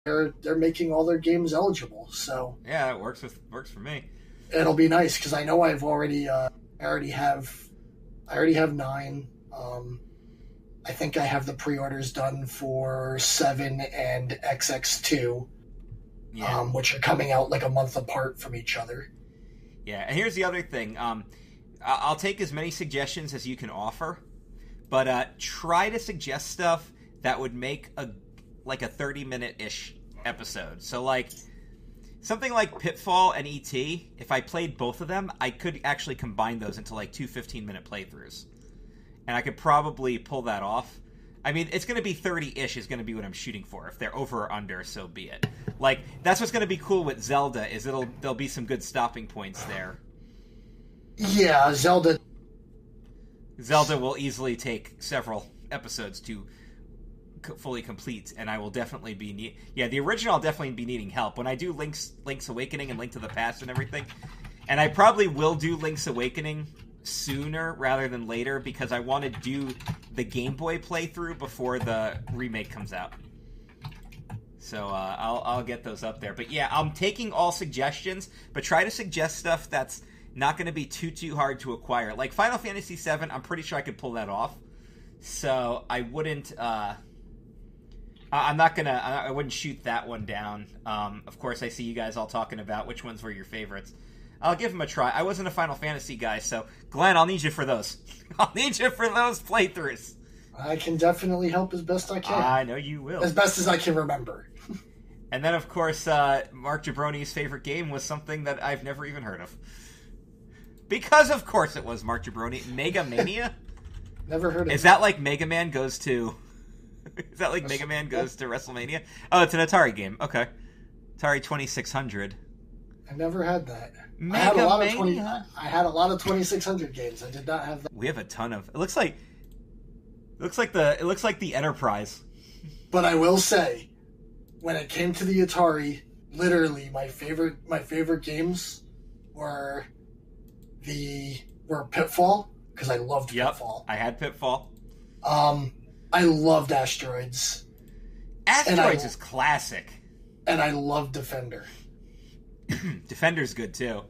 they're making all their games eligible. So yeah, it works for me. It'll be nice because I know I've already I already have 9. I think I have the pre-orders done for 7 and XX2, which are coming out like a month apart from each other. Yeah, and here's the other thing. I'll take as many suggestions as you can offer, but try to suggest stuff that would make a 30-minute-ish episode. So, like, something like Pitfall and E.T., if I played both of them, I could actually combine those into, like, 2 15-minute playthroughs. And I could probably pull that off. I mean, it's going to be 30-ish is going to be what I'm shooting for. If they're over or under, so be it. Like, that's what's going to be cool with Zelda, is there'll be some good stopping points there. Yeah, Zelda will easily take several episodes to fully complete, and I will definitely be the original I'll definitely be needing help when I do Link's Awakening and Link to the Past and everything. And I probably will do Link's Awakening sooner rather than later because I want to do the Game Boy playthrough before the remake comes out. So I'll get those up there. But yeah, I'm taking all suggestions, but try to suggest stuff that's not going to be too hard to acquire. Like Final Fantasy VII, I'm pretty sure I could pull that off. So I wouldn't I wouldn't shoot that one down. Of course, I see you guys all talking about which ones were your favorites. I'll give them a try. I wasn't a Final Fantasy guy, so Glenn, I'll need you for those. I'll need you for those playthroughs. I can definitely help as best I can. I know you will. As best as I can remember. And then, of course, Mark Jabroni's favorite game was something that I've never even heard of. Because, of course, it was Mark Jabroni. Mega Mania? Never heard of it. Is that like Mega Man goes to... Is that like Mega Man goes to WrestleMania? Oh, it's an Atari game. Okay. Atari 2600. I never had that. I had a lot of 2600 games. I did not have that. We have a ton of... It looks like the Enterprise. But I will say, when it came to the Atari, literally my favorite games were Pitfall, because I loved Pitfall. I had Pitfall. I loved Asteroids. Asteroids is classic. And I loved Defender. Defender's good too.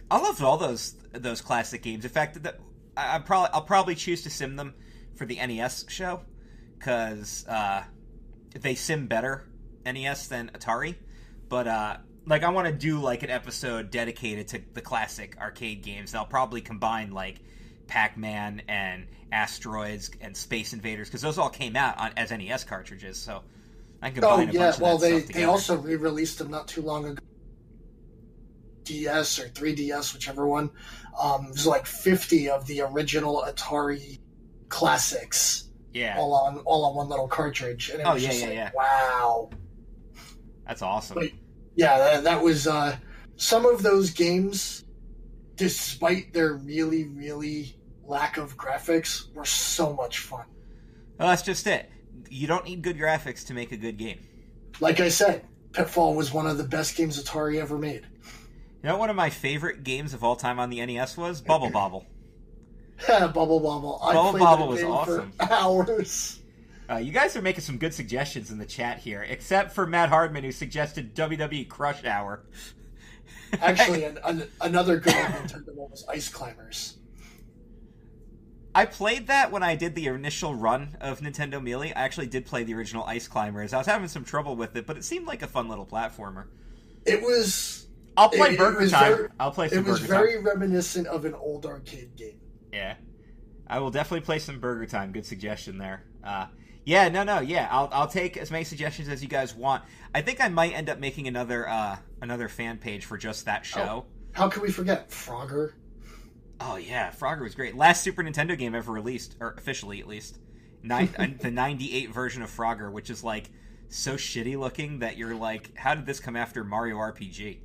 I loved all those classic games. In fact, I'll probably choose to sim them for the NES show because they sim better NES than Atari. But like I want to do like an episode dedicated to the classic arcade games. And I'll probably combine like Pac-Man and Asteroids and Space Invaders because those all came out as NES cartridges. So I can combine a bunch of that stuff together. They also re-released them not too long ago. DS or 3DS, whichever one. There's like 50 of the original Atari classics. Yeah. All on one little cartridge. And it was wow. That's awesome. But, yeah, that was some of those games, despite their really, really lack of graphics, were so much fun. Well, that's just it. You don't need good graphics to make a good game. Like I said, Pitfall was one of the best games Atari ever made. You know what one of my favorite games of all time on the NES was? Bubble Bobble. Bubble Bobble. Bubble Bobble was awesome. For hours. You guys are making some good suggestions in the chat here, except for Matt Hardman, who suggested WWE Crush Hour. Actually, another good Nintendo one was Ice Climbers. I played that when I did the initial run of Nintendo Melee. I actually did play the original Ice Climbers. I was having some trouble with it, but it seemed like a fun little platformer. It was... I'll play Burger Time. I'll play some Burger Time. It was very reminiscent of an old arcade game. Yeah. I will definitely play some Burger Time. Good suggestion there. I'll take as many suggestions as you guys want. I think I might end up making another fan page for just that show. How could we forget Frogger? Oh yeah, Frogger was great. Last Super Nintendo game ever released, or officially at least. The 98 version of Frogger, which is like so shitty looking that you're like, how did this come after Mario RPG?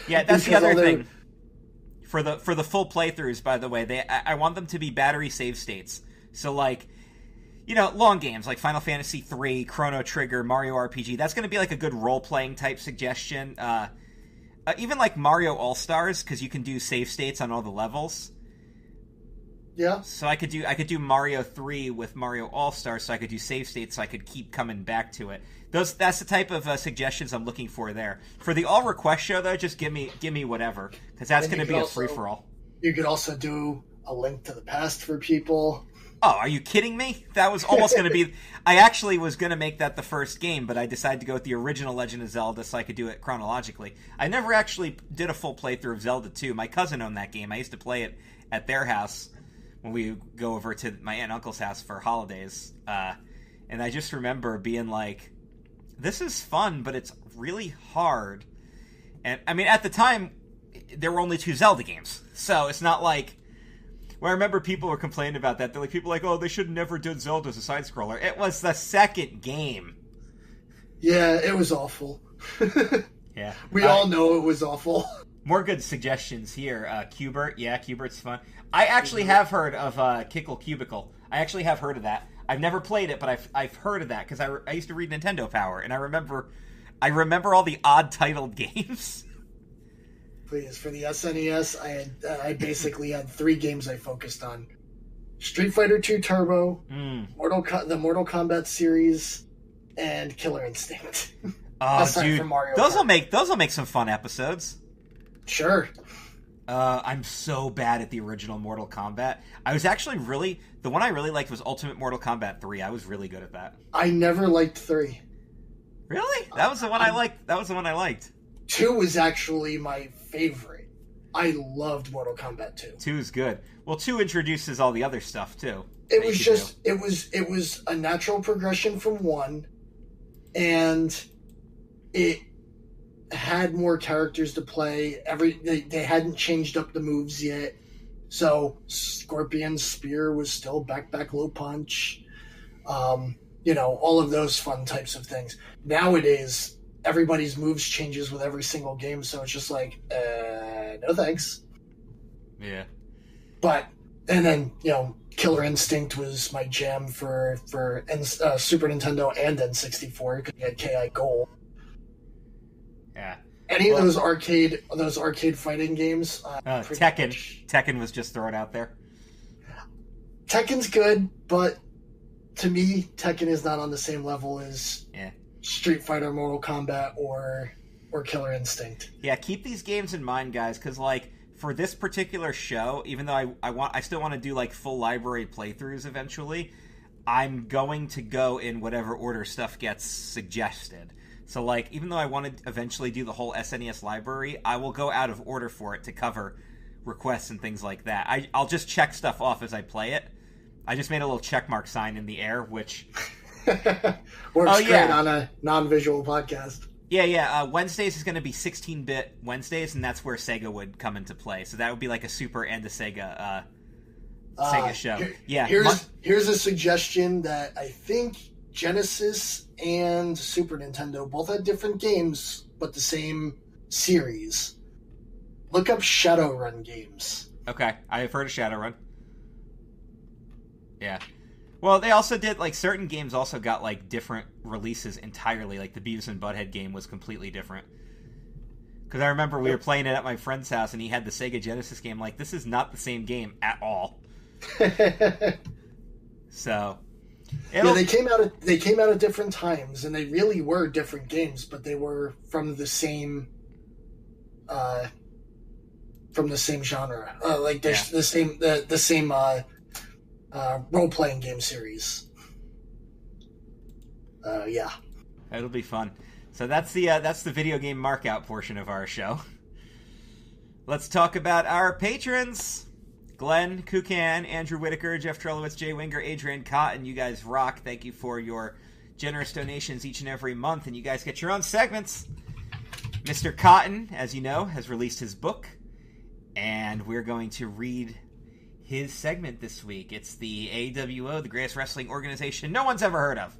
Yeah, that's the other thing. For the full playthroughs, by the way, I want them to be battery save states. So like, long games like Final Fantasy III, Chrono Trigger, Mario RPG. That's going to be like a good role playing type suggestion. Even like Mario All Stars, because you can do save states on all the levels. Yeah. So I could do Mario 3 with Mario All-Stars, so I could do save states, so I could keep coming back to it. That's the type of suggestions I'm looking for there. For the all request show, though, just give me whatever, because that's going to be a free for all. You could also do a Link to the Past for people. Oh, are you kidding me? That was almost going to be... I actually was going to make that the first game, but I decided to go with the original Legend of Zelda so I could do it chronologically. I never actually did a full playthrough of Zelda 2. My cousin owned that game. I used to play it at their house when we go over to my aunt and uncle's house for holidays. And I just remember being like, this is fun, but it's really hard. And, I mean, at the time, there were only 2 Zelda games. So it's not like... Well, I remember people were complaining about that. They're like, people were like, oh, they should have never done Zelda as a side-scroller. It was the second game. Yeah, it was awful. Yeah. We all know it was awful. More good suggestions here. Cubert. Yeah, Cubert's fun. I actually have heard of Kickle Cubicle. I actually have heard of that. I've never played it, but I've heard of that because I used to read Nintendo Power, and I remember all the odd titled games. Please, for the SNES, I basically had 3 games I focused on: Street Fighter 2 Turbo, the Mortal Kombat series, and Killer Instinct. Oh, dude, those will make some fun episodes. Sure. I'm so bad at the original Mortal Kombat. I was actually the one I really liked was Ultimate Mortal Kombat 3. I was really good at that. I never liked 3. Really? That was the one I liked. That was the one I liked. 2 was actually my favorite. I loved Mortal Kombat 2. 2 is good. Well, 2 introduces all the other stuff too. It was a natural progression from 1, and it had more characters to play. They hadn't changed up the moves yet, so Scorpion's spear was still back low punch. All of those fun types of things. Nowadays, everybody's moves changes with every single game, so it's just like, no thanks. Yeah. But, and then, Killer Instinct was my jam for Super Nintendo and N64, because you had KI Gold. Yeah. Any of those arcade fighting games. Tekken was just thrown out there. Tekken's good, but to me, Tekken is not on the same level as Street Fighter, Mortal Kombat, or Killer Instinct. Yeah, keep these games in mind, guys, because for this particular show, even though I still want to do full library playthroughs eventually, I'm going to go in whatever order stuff gets suggested. So even though I want to eventually do the whole SNES library, I will go out of order for it to cover requests and things like that. I'll just check stuff off as I play it. I just made a little checkmark sign in the air, which works great on a non-visual podcast. Yeah. Wednesdays is going to be 16-bit Wednesdays, and that's where Sega would come into play. So that would be like a Super and a Sega show. Here's a suggestion that I think Genesis and Super Nintendo both had different games, but the same series. Look up Shadowrun games. Okay, I have heard of Shadowrun. Yeah. Well, they also did, certain games also got, different releases entirely. The Beavis and Butthead game was completely different. Because I remember we were playing it at my friend's house, and he had the Sega Genesis game. This is not the same game at all. So... they came out at different times, and they really were different games, but they were from the same genre. The same role-playing game series. Yeah. It'll be fun. So that's the video game markout portion of our show. Let's talk about our patrons. Glenn Kukan, Andrew Whitaker, Jeff Trelowitz, Jay Winger, Adrian Cotton. You guys rock. Thank you for your generous donations each and every month, and you guys get your own segments. Mr. Cotton, as you know, has released his book, and we're going to read his segment this week. It's the AWO, the greatest wrestling organization no one's ever heard of.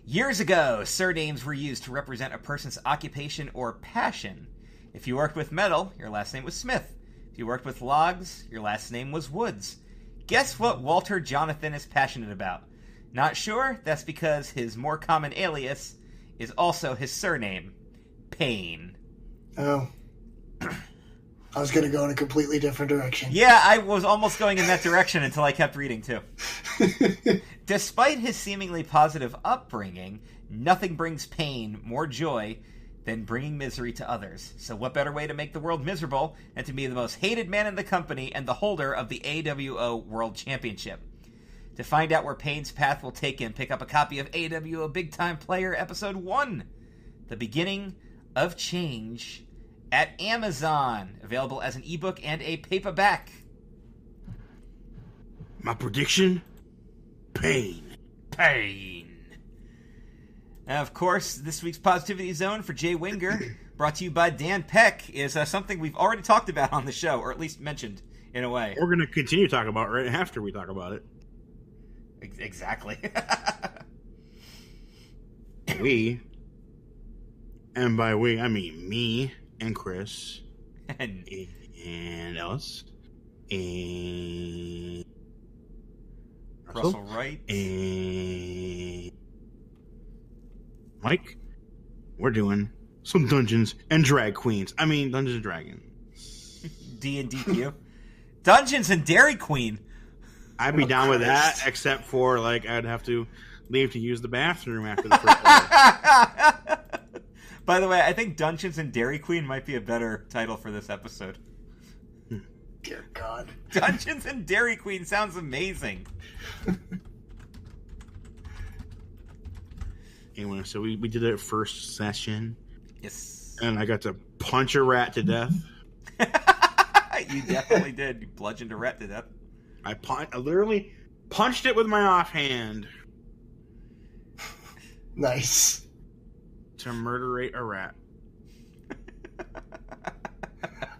Years ago, surnames were used to represent a person's occupation or passion. If you worked with metal, your last name was Smith. If you worked with logs, your last name was Woods. Guess what Walter Jonathan is passionate about? Not sure? That's because his more common alias is also his surname, Payne. Oh. I was going to go in a completely different direction. Yeah, I was almost going in that direction until I kept reading, too. Despite his seemingly positive upbringing, nothing brings pain more joy than bringing misery to others. So what better way to make the world miserable than to be the most hated man in the company and the holder of the AWO World Championship? To find out where Payne's path will take him, pick up a copy of AWO Big Time Player Episode 1, The Beginning of Change, at Amazon. Available as an ebook and a paperback. My prediction? Pain. Now, of course, this week's Positivity Zone for Jay Winger, brought to you by Dan Peck, is something we've already talked about on the show, or at least mentioned in a way. We're going to continue to talk about it right after we talk about it. Exactly. We, and by we, I mean me and Chris and Ellis and Russell Wright and Mike, we're doing some Dungeons and Drag Queens. I mean, Dungeons and Dragons. D&DQ. Dungeons and Dairy Queen. I'd be down with that, except for, like, I'd have to leave to use the bathroom after the first level. By the way, I think Dungeons and Dairy Queen might be a better title for this episode. Dear God. Dungeons and Dairy Queen sounds amazing. Anyway, so we did it first session. Yes. And I got to punch a rat to death. You definitely did. You bludgeoned a rat to death. I literally punched it with my offhand. Nice. To murderate a rat.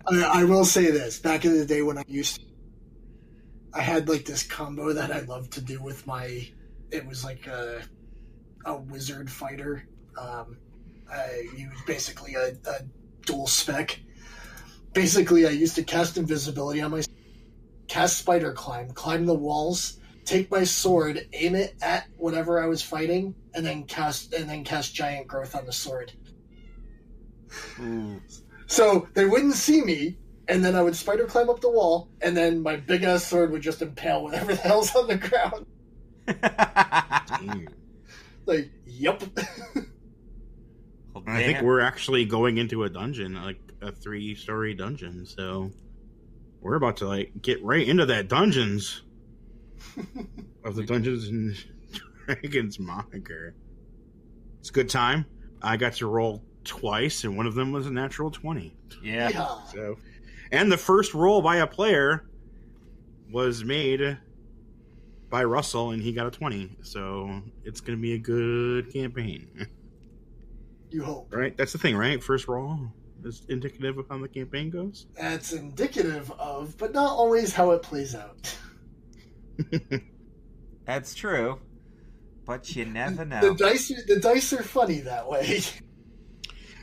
I will say this. Back in the day when I had like this combo that I loved to do with it was like a wizard fighter. I used basically a dual spec. Basically, I used to cast invisibility on my cast spider climb the walls, take my sword, aim it at whatever I was fighting, and then cast giant growth on the sword. Ooh. So they wouldn't see me, and then I would spider climb up the wall, and then my big ass sword would just impale whatever the hell's on the ground. Like, yep. Well, I think we're actually going into a dungeon, like a 3-story dungeon, so we're about to like get right into that dungeons of the Dungeons and Dragons moniker. It's a good time. I got to roll twice, and one of them was a natural 20. Yeah. So, and the first roll by a player was made by Russell, and he got a 20. So it's going to be a good campaign. You hope. Right? That's the thing, right? First roll is indicative of how the campaign goes. That's indicative of, but not always how it plays out. That's true. But you never know. The dice are funny that way.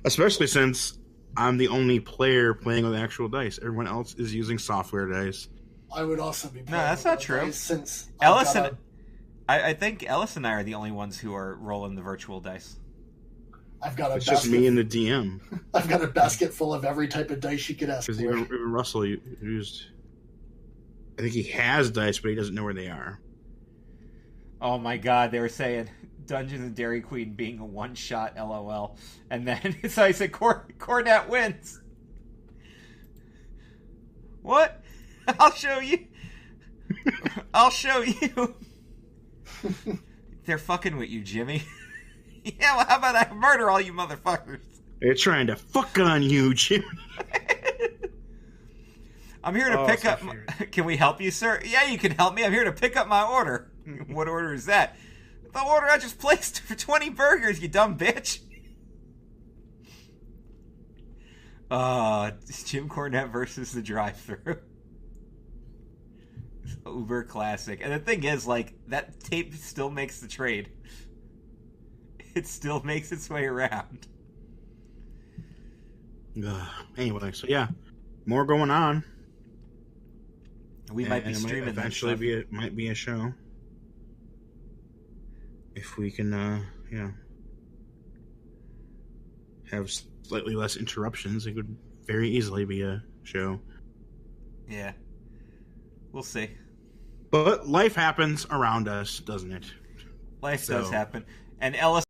Especially since I'm the only player playing with actual dice. Everyone else is using software dice. I would also be playing No, that's not true. dice since Ellis and I think Ellis and I are the only ones who are rolling the virtual dice. I've got It's just me and the DM. I've got a basket full of every type of dice you could ask for. Because even Russell used... I think he has dice, but he doesn't know where they are. Oh my god, they were saying Dungeons and Dairy Queen being a one-shot LOL. And then so I said Cornette wins. What? I'll show you. I'll show you. They're fucking with you, Jimmy. Yeah, well, how about I murder all you motherfuckers? They're trying to fuck on you, Jimmy. I'm here to pick up... Can we help you, sir? Yeah, you can help me. I'm here to pick up my order. What order is that? The order I just placed for 20 burgers, you dumb bitch. Jim Cornette versus the drive-thru. Uber classic. And the thing is, like, that tape still makes the trade. It still makes its way around. Anyway, so yeah. More going on. We might be streaming that eventually might be a show. If we can, have slightly less interruptions, it could very easily be a show. Yeah. We'll see. But life happens around us, doesn't it? Life does happen. And Ellis